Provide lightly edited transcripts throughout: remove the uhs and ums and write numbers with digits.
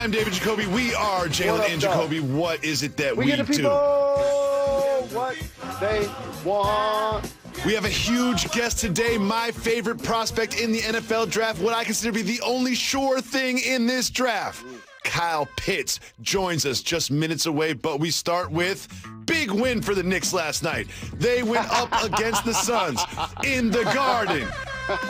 I'm David Jacoby. We are Jalen and Jacoby. What is it that we get the people do? What they want. We have a huge guest today, my favorite prospect in the NFL draft, what I consider to be the only sure thing in this draft. Kyle Pitts joins us just minutes away, but we start with big win for the Knicks last night. They went up against the Suns in the Garden.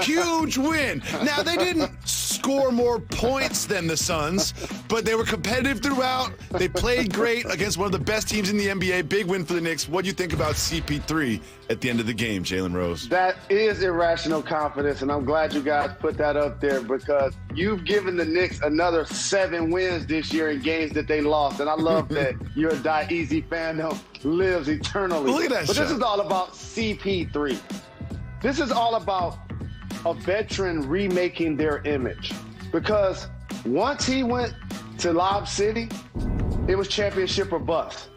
Huge win. Now, they didn't score more points than the Suns, but they were competitive throughout. They played great against one of the best teams in the NBA. Big win for the Knicks. What do you think about CP3 at the end of the game, Jalen Rose? That is irrational confidence, and I'm glad you guys put that up there because you've given the Knicks another 7 wins this year in games that they lost, and I love that you're a Die Easy fan that lives eternally. Look at that But shot. this is all about CP3. This is all about a veteran remaking their image because once he went to Lob City, it was championship or bust.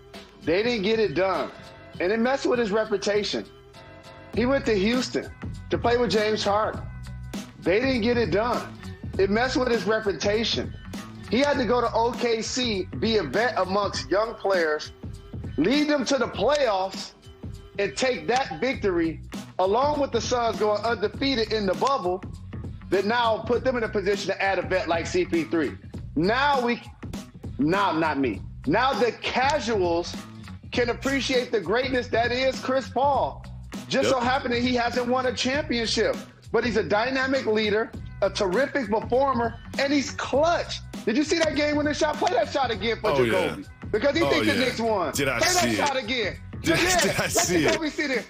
They didn't get it done, and it messed with his reputation. He went to Houston to play with James Harden. They didn't get it done. It messed with his reputation. He had to go to OKC, be a vet amongst young players, lead them to the playoffs, and take that victory along with the Suns going undefeated in the bubble that now put them in a position to add a vet like CP3. Now the casuals can appreciate the greatness that is Chris Paul. Just so happened that he hasn't won a championship, but he's a dynamic leader, a terrific performer, and he's clutch. Did you see that game when they shot? Play that shot again for Jacoby. Because he thinks the Knicks won. Did I Play see that it? shot again. Did I see it? See this.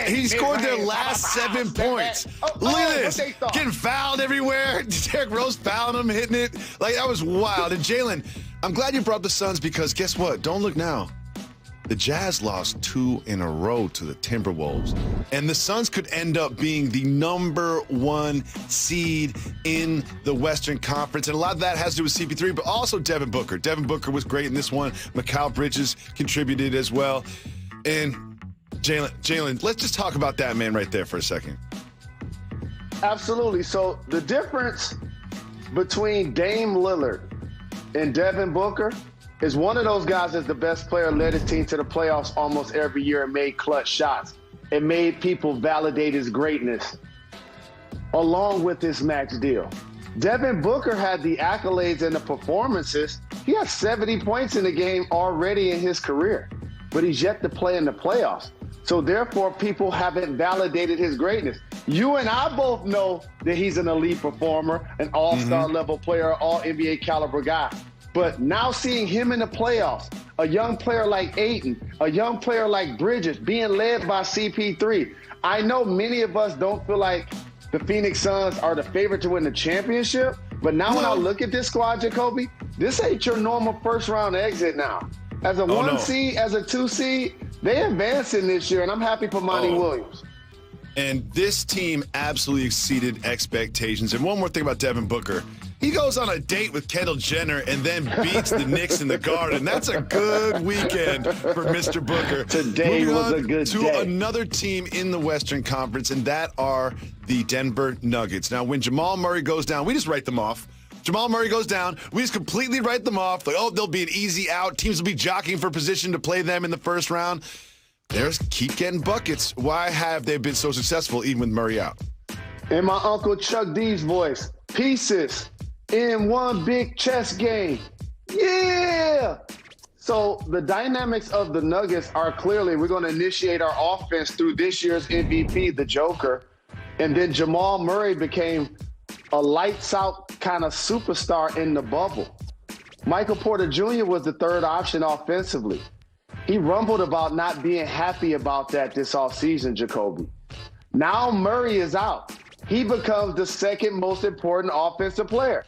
He scored their last 7 points. Look at this. Getting fouled everywhere. Derrick Rose fouling him, hitting it. Like, that was wild. And Jalen, I'm glad you brought the Suns because guess what? Don't look now. The Jazz lost 2 in a row to the Timberwolves. And the Suns could end up being the number 1 seed in the Western Conference. And a lot of that has to do with CP3, but also Devin Booker. Devin Booker was great in this one. Mikal Bridges contributed as well. And Jalen, let's just talk about that man right there for a second. Absolutely. So the difference between Dame Lillard and Devin Booker is one of those guys is the best player, led his team to the playoffs almost every year and made clutch shots. It made people validate his greatness along with this max deal. Devin Booker had the accolades and the performances. He had 70 points in the game already in his career, but he's yet to play in the playoffs. So therefore, people haven't validated his greatness. You and I both know that he's an elite performer, an all-star level player, all NBA caliber guy. But now seeing him in the playoffs, a young player like Ayton, a young player like Bridges being led by CP3, I know many of us don't feel like the Phoenix Suns are the favorite to win the championship. But now when I look at this squad, Jacoby, this ain't your normal first-round exit now. As a 1 seed, as a 2 seed, they advancing this year, and I'm happy for Monty Williams. And this team absolutely exceeded expectations. And one more thing about Devin Booker. He goes on a date with Kendall Jenner and then beats the Knicks in the Garden. That's a good weekend for Mr. Booker. Today was a good day. To another team in the Western Conference, and that are the Denver Nuggets. Now, when Jamal Murray goes down, we just write them off. Jamal Murray goes down, we just completely write them off. Like, they'll be an easy out. Teams will be jockeying for position to play them in the first round. There's keep getting buckets. Why have they been so successful even with Murray out? In my Uncle Chuck D's voice, pieces in one big chess game. Yeah! So the dynamics of the Nuggets are clearly we're going to initiate our offense through this year's MVP, the Joker. And then Jamal Murray became a lights-out kind of superstar in the bubble. Michael Porter Jr. was the third option offensively. He rumbled about not being happy about that this offseason, Jacoby. Now Murray is out. He becomes the second most important offensive player.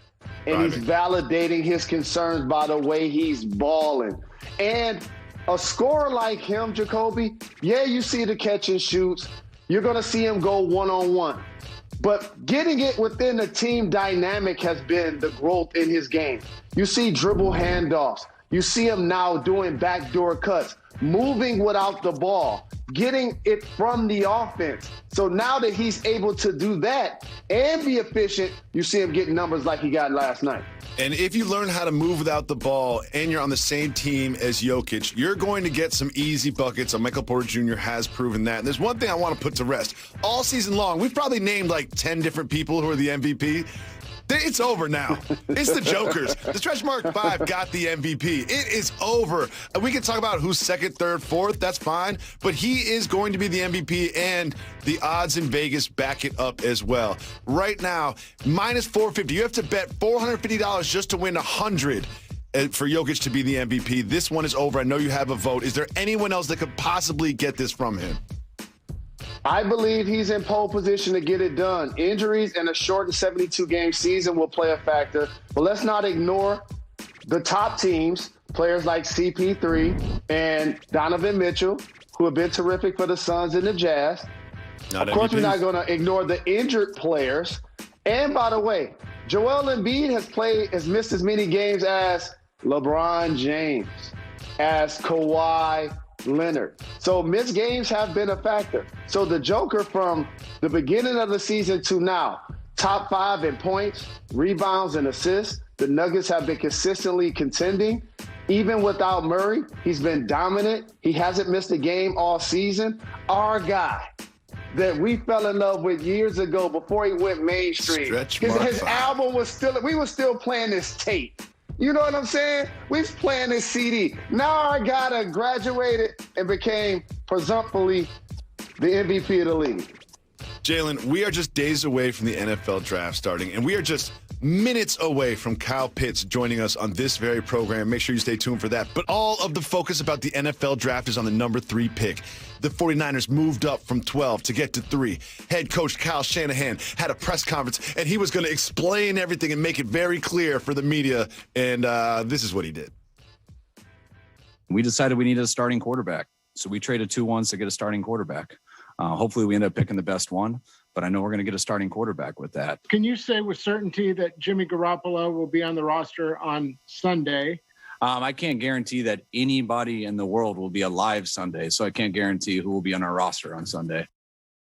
And he's validating his concerns by the way he's balling. And a scorer like him, Jacoby, yeah, you see the catch and shoots. You're going to see him go one-on-one. But getting it within the team dynamic has been the growth in his game. You see dribble handoffs. You see him now doing backdoor cuts, moving without the ball, getting it from the offense. So now that he's able to do that and be efficient, you see him getting numbers like he got last night. And if you learn how to move without the ball and you're on the same team as Jokic, you're going to get some easy buckets. And Michael Porter Jr. has proven that. And there's one thing I want to put to rest. All season long, we've probably named like 10 different people who are the MVP. It's over now. It's the Jokers. The Stretch Mark 5 got the MVP. It is over. We can talk about who's second, third, fourth. That's fine. But he is going to be the MVP, and the odds in Vegas back it up as well. Right now, minus 450. You have to bet $450 just to win 100 for Jokic to be the MVP. This one is over. I know you have a vote. Is there anyone else that could possibly get this from him? I believe he's in pole position to get it done. Injuries and a shortened 72-game season will play a factor. But let's not ignore the top teams, players like CP3 and Donovan Mitchell, who have been terrific for the Suns and the Jazz. Of course, we're not going to ignore the injured players. And by the way, Joel Embiid has missed as many games as LeBron James, as Kawhi Leonard. So missed games have been a factor. So the Joker from the beginning of the season to now, top 5 in points, rebounds, and assists. The Nuggets have been consistently contending. Even without Murray, he's been dominant. He hasn't missed a game all season. Our guy that we fell in love with years ago before he went mainstream. His album was still, we were still playing this tape. You know what I'm saying? We was playing this CD. Now our guy that graduated and became presumptively the MVP of the league. Jalen, we are just days away from the NFL draft starting, and we are just minutes away from Kyle Pitts joining us on this very program. Make sure you stay tuned for that. But all of the focus about the NFL draft is on the number 3 pick. The 49ers moved up from 12 to get to 3. Head coach Kyle Shanahan had a press conference, and he was going to explain everything and make it very clear for the media, and this is what he did. We decided we needed a starting quarterback, so we traded 2 1s to get a starting quarterback. Hopefully we end up picking the best one, but I know we're going to get a starting quarterback with that. Can you say with certainty that Jimmy Garoppolo will be on the roster on Sunday? I can't guarantee that anybody in the world will be alive Sunday, so I can't guarantee who will be on our roster on Sunday.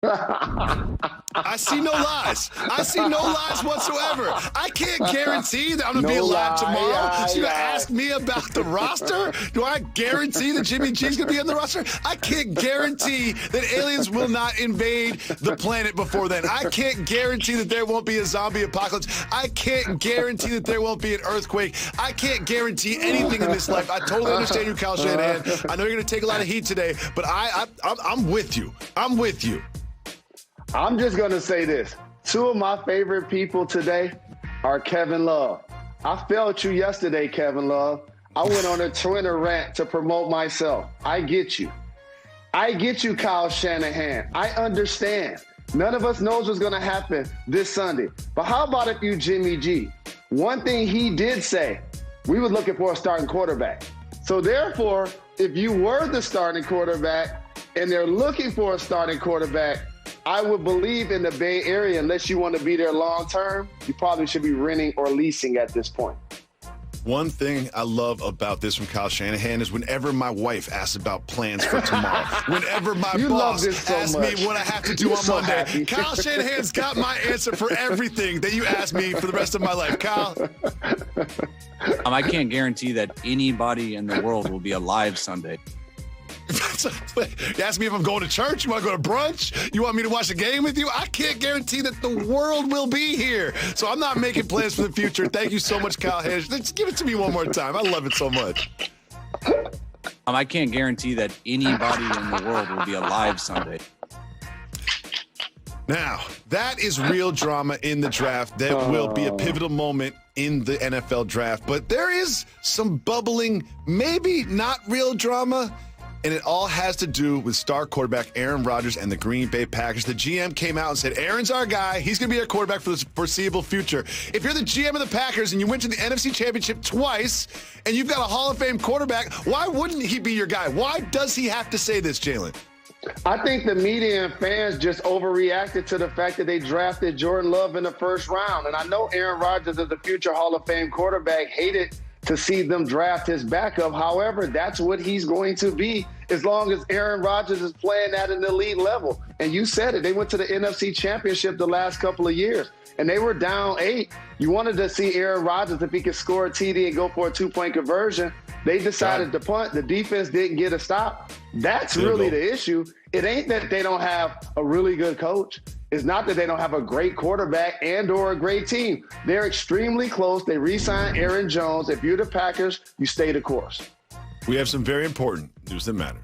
I see no lies. I see no lies whatsoever. I can't guarantee that I'm going to be alive tomorrow. So you ask me about the roster? Do I guarantee that Jimmy G's going to be on the roster? I can't guarantee that aliens will not invade the planet before then. I can't guarantee that there won't be a zombie apocalypse. I can't guarantee that there won't be an earthquake. I can't guarantee anything in this life. I totally understand you, Kyle Shanahan. I know you're going to take a lot of heat today, but I'm with you. I'm with you. I'm just going to say this. 2 of my favorite people today are Kevin Love. I felt you yesterday, Kevin Love. I went on a Twitter rant to promote myself. I get you. I get you, Kyle Shanahan. I understand. None of us knows what's going to happen this Sunday. But how about if you Jimmy G? One thing he did say, we were looking for a starting quarterback. So therefore, if you were the starting quarterback and they're looking for a starting quarterback, I would believe in the Bay Area, unless you want to be there long term, you probably should be renting or leasing at this point. One thing I love about this from Kyle Shanahan is whenever my wife asks about plans for tomorrow, whenever my boss asks me what I have to do on Monday, Kyle Shanahan's got my answer for everything that you ask me for the rest of my life. Kyle? I can't guarantee that anybody in the world will be alive Sunday. You ask me if I'm going to church? You want to go to brunch? You want me to watch a game with you? I can't guarantee that the world will be here. So I'm not making plans for the future. Thank you so much, Kyle Hedge. Let's give it to me one more time. I love it so much. I can't guarantee that anybody in the world will be alive Sunday. Now, that is real drama in the draft. That will be a pivotal moment in the NFL draft. But there is some bubbling, maybe not real drama. And it all has to do with star quarterback Aaron Rodgers and the Green Bay Packers. The GM came out and said, Aaron's our guy. He's going to be our quarterback for the foreseeable future. If you're the GM of the Packers and you went to the NFC Championship twice and you've got a Hall of Fame quarterback, why wouldn't he be your guy? Why does he have to say this, Jalen? I think the media and fans just overreacted to the fact that they drafted Jordan Love in the first round. And I know Aaron Rodgers is a future Hall of Fame quarterback, hated to see them draft his backup. However, that's what he's going to be as long as Aaron Rodgers is playing at an elite level. And you said it. They went to the NFC Championship the last couple of years, and they were down 8. You wanted to see Aaron Rodgers, if he could score a TD and go for a 2-point conversion. They decided to punt. The defense didn't get a stop. That's really the issue. It ain't that they don't have a really good coach. It's not that they don't have a great quarterback and or a great team. They're extremely close. They re-signed Aaron Jones. If you're the Packers, you stay the course. We have some very important news that matters.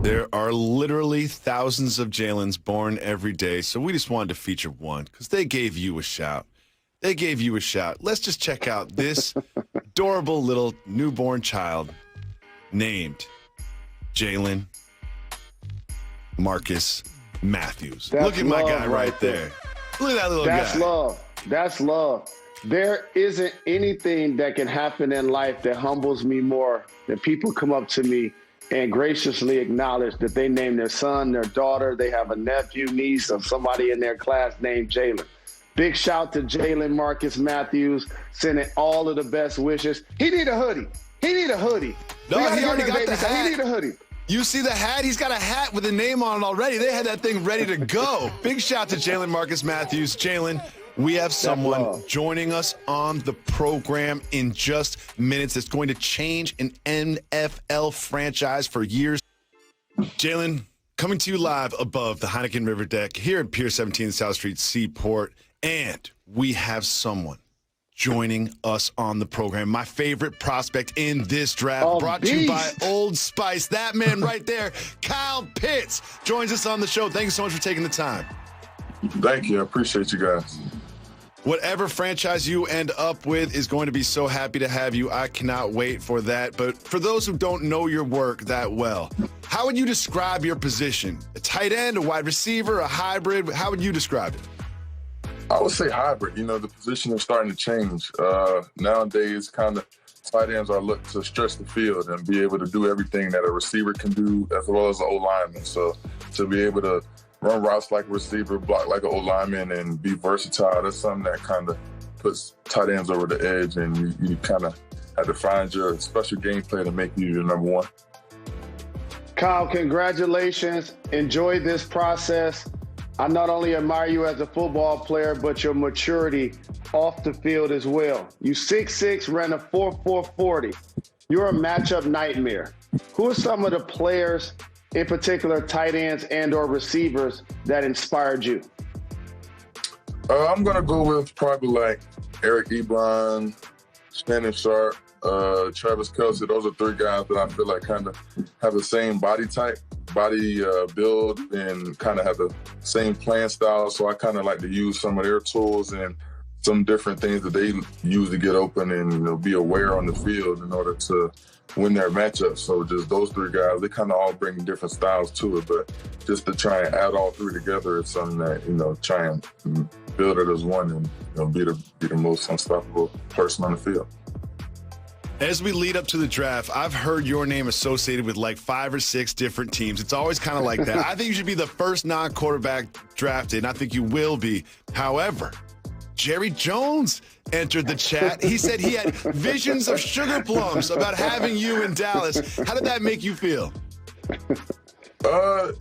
There are literally thousands of Jalen's born every day, so we just wanted to feature one because they gave you a shout. They gave you a shout. Let's just check out this adorable little newborn child named Jalen Marcus Matthews. Look at my guy right there. Look at that little guy. That's love. That's love. There isn't anything that can happen in life that humbles me more than people come up to me and graciously acknowledge that they named their son, their daughter, they have a nephew, niece, or somebody in their class named Jalen. Big shout to Jalen Marcus Matthews, sending all of the best wishes. He need a hoodie. He need a hoodie. No, he already got the hat. He need a hoodie. You see the hat? He's got a hat with a name on it already. They had that thing ready to go. Big shout to Jalen Marcus Matthews. Jalen, we have someone joining us on the program in just minutes that's going to change an NFL franchise for years. Jalen, coming to you live above the Heineken River deck here at Pier 17 South Street Seaport. And we have someone joining us on the program. My favorite prospect in this draft, brought to you by Old Spice. That man right there, Kyle Pitts, joins us on the show. Thank you so much for taking the time. Thank you. I appreciate you guys. Whatever franchise you end up with is going to be so happy to have you. I cannot wait for that. But for those who don't know your work that well, how would you describe your position? A tight end, a wide receiver, a hybrid? How would you describe it? I would say hybrid. You know, the position is starting to change. Nowadays, kind of tight ends are looked to stretch the field and be able to do everything that a receiver can do as well as an O-lineman. So to be able to run routes like a receiver, block like an O-lineman, and be versatile, that's something that kind of puts tight ends over the edge, and you kind of have to find your special game play to make you your number one. Kyle, congratulations. Enjoy this process. I not only admire you as a football player, but your maturity off the field as well. You 6'6", ran a 4.4 40. You're a matchup nightmare. Who are some of the players, in particular tight ends and or receivers, that inspired you? I'm going to go with probably like Eric Ebron, Shannon Sharp, Travis Kelce. Those are 3 guys that I feel like kind of have the same body type, build, and kind of have the same playing style. So I kind of like to use some of their tools and some different things that they use to get open and be aware on the field in order to win their matchups. So just those 3 guys, they kind of all bring different styles to it, but just to try and add all 3 together is something that, try and build it as one and, be the most unstoppable person on the field. As we lead up to the draft, I've heard your name associated with like 5 or 6 different teams. It's always kind of like that. I think you should be the first non-quarterback drafted, and I think you will be. However, Jerry Jones entered the chat. He said he had visions of sugar plums about having you in Dallas. How did that make you feel? I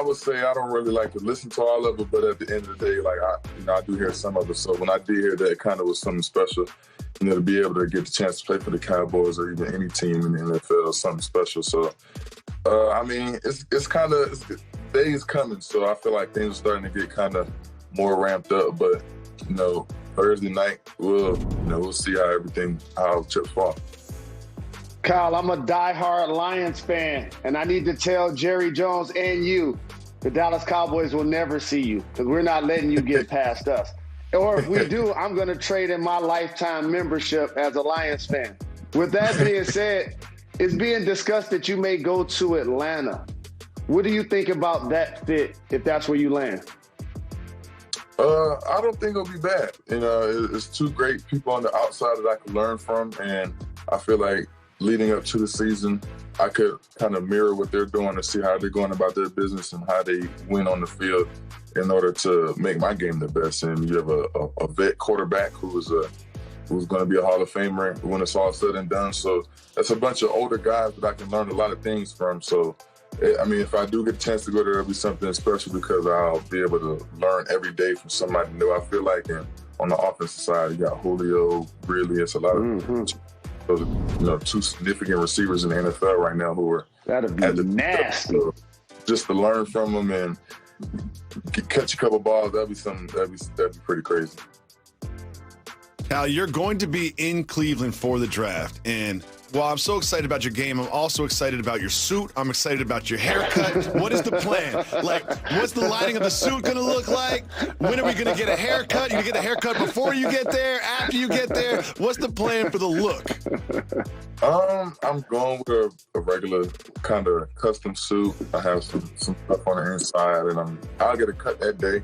would say I don't really like to listen to all of it, but at the end of the day, I do hear some of it. So when I did hear that, it kind of was something special. To be able to get the chance to play for the Cowboys or even any team in the NFL is something special. So, it's kind of days coming. So I feel like things are starting to get kind of more ramped up. But Thursday night we'll see how chips fall. Kyle, I'm a diehard Lions fan, and I need to tell Jerry Jones and you, the Dallas Cowboys will never see you because we're not letting you get past us. Or if we do, I'm going to trade in my lifetime membership as a Lions fan. With that being said, it's being discussed that you may go to Atlanta. What do you think about that fit if that's where you land? I don't think it'll be bad. It's 2 great people on the outside that I can learn from, and I feel like leading up to the season, I could kind of mirror what they're doing to see how they're going about their business and how they win on the field in order to make my game the best. And you have a vet quarterback who's going to be a Hall of Famer when it's all said and done. So that's a bunch of older guys that I can learn a lot of things from. So, I mean, if I do get a chance to go there, it'll be something special because I'll be able to learn every day from somebody new. I feel like on the offensive side, you got Julio, really, it's a lot of those, two significant receivers in the NFL right now who are that'd be nasty. So just to learn from them and catch a couple balls, that'd be pretty crazy. Cal, you're going to be in Cleveland for the draft, and while I'm so excited about your game, I'm also excited about your suit. I'm excited about your haircut. What is the plan? Like, what's the lining of the suit going to look like? When are we going to get a haircut? You get a haircut before you get there, after you get there? What's the plan for the look? I'm going with a regular kind of custom suit. I have some stuff on the inside, and I'll get a cut that day.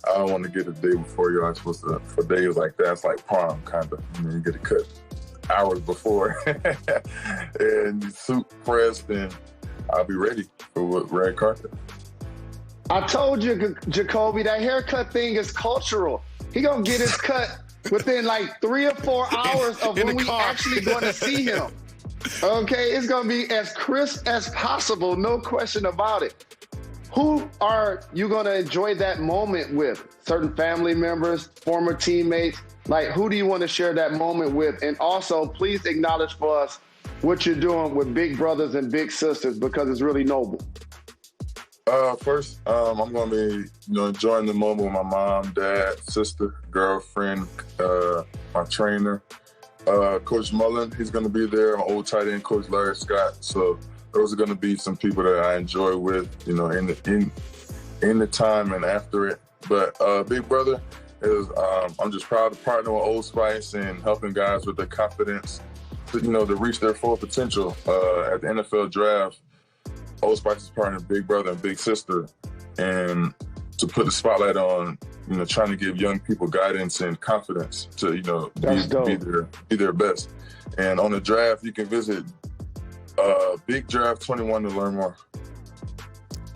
I don't want to get a day before you're supposed to. For days like that, it's like prom, kind of. You get a cut hours before, and the suit pressed, and I'll be ready for red carpet. I told you, Jacoby, that haircut thing is cultural. He gonna get his cut within like 3 or 4 hours of when we actually going to see him. Okay, it's gonna be as crisp as possible, no question about it. Who are you gonna enjoy that moment with? Certain family members, former teammates? Like, who do you want to share that moment with? And also, please acknowledge for us what you're doing with big brothers and big sisters, because it's really noble. First, I'm going to be, enjoying the moment with my mom, dad, sister, girlfriend, my trainer, Coach Mullen. He's going to be there. My old tight end, Coach Larry Scott. So those are going to be some people that I enjoy with, in the time and after it. But big brother is, I'm just proud to partner with Old Spice and helping guys with their confidence, to reach their full potential. At the NFL draft, Old Spice is partnering Big Brother and Big Sister, and to put the spotlight on, trying to give young people guidance and confidence to, be their best. And on the draft, you can visit Big Draft 21 to learn more.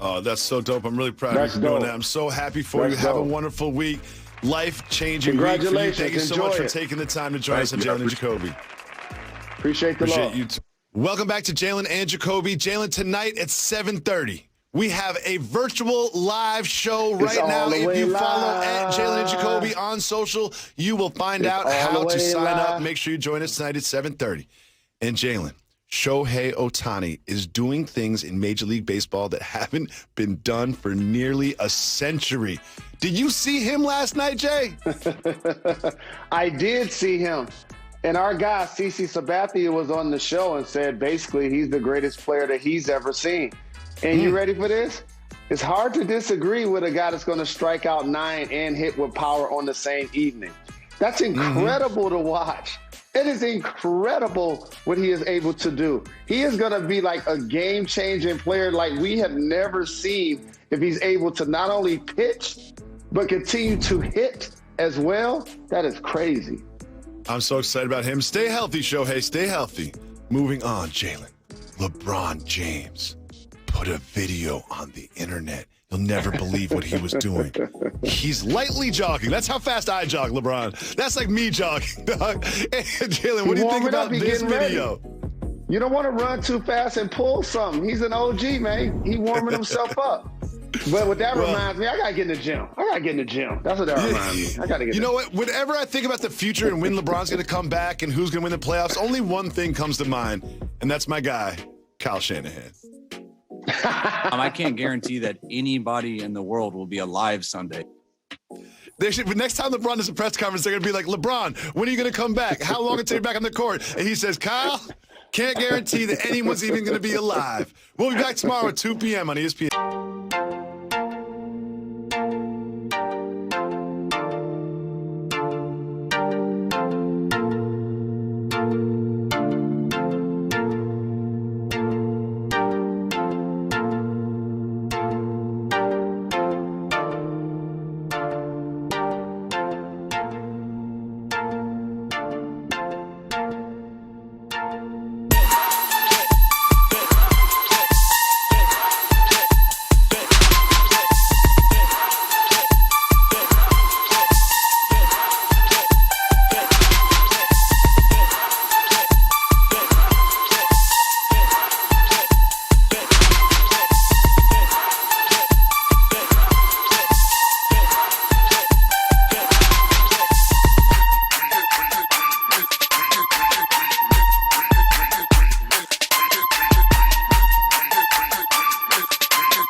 Oh, that's so dope. I'm really proud of you for doing that. I'm so happy for you. Have a wonderful week. Life-changing week for you. Thank you so much for taking the time to join us on Jalen Jacoby. Appreciate the love. You too. Welcome back to Jalen and Jacoby. Jalen, tonight at 7:30, we have a virtual live show right now. If you follow at Jalen and Jacoby on social, you will find out how to sign up. Make sure you join us tonight at 7:30. And Jalen, Shohei Ohtani is doing things in Major League Baseball that haven't been done for nearly a century. Did you see him last night, Jay? I did see him. And our guy, CC Sabathia, was on the show and said basically he's the greatest player that he's ever seen. And you ready for this? It's hard to disagree with a guy that's going to strike out 9 and hit with power on the same evening. That's incredible to watch. It is incredible what he is able to do. He is going to be like a game-changing player like we have never seen if he's able to not only pitch, but continue to hit as well. That is crazy. I'm so excited about him. Stay healthy, Shohei. Stay healthy. Moving on, Jalen. LeBron James put a video on the internet. You'll never believe what he was doing. He's lightly jogging. That's how fast I jog, LeBron. That's like me jogging, dog. And Jalen, what do you think about this video? You don't want to run too fast and pull something. He's an OG, man. He warming himself up. But what that reminds me, I got to get in the gym. That's what that reminds me. I got to get You know what? Whenever I think about the future and when LeBron's going to come back and who's going to win the playoffs, only one thing comes to mind, and that's my guy, Kyle Shanahan. I can't guarantee that anybody in the world will be alive Sunday. But next time LeBron does a press conference, they're going to be like, LeBron, when are you going to come back? How long until you're back on the court? And he says, Kyle, can't guarantee that anyone's even going to be alive. We'll be back tomorrow at 2 p.m. on ESPN.